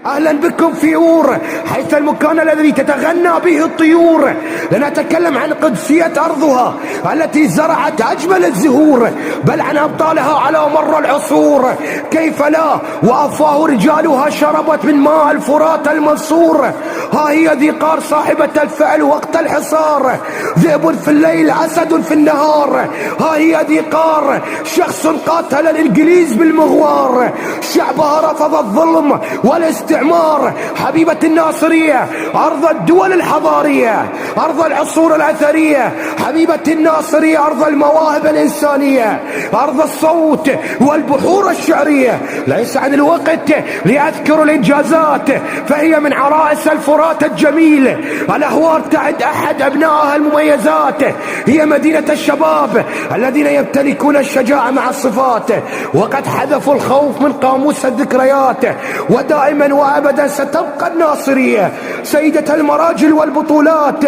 أهلا بكم في أور، حيث المكان الذي تتغنى به الطيور. لنتكلم عن قدسية أرضها التي زرعت أجمل الزهور، بل عن أبطالها على مر العصور. كيف لا وأفواه رجالها شربت من ماء الفرات المنصور. ها هي ذي قار صاحبة الفعل وقت الحصار، ذئب في الليل أسد في النهار. ها هي ذي قار شخص قاتل الإنجليز بالمغوار، شعبها رفض الظلم والاستعمار. حبيبة الناصرية أرض الدول الحضارية، أرض العصور الأثرية. حبيبة الناصرية أرض المواهب الإنسانية، أرض الصوت والبحور الشعرية. ليس عن الوقت لأذكر الإنجازات، فهي من عرائس الفرات الجميل. الأهوار تعد أحد أبنائها المميزات. هي مدينة الشباب الذين يمتلكون الشجاعة مع الصفات، وقد حذفوا الخوف من قاموس الذكريات. ودائما وابدا ستبقى الناصرية سيدة المراجل والبطولات.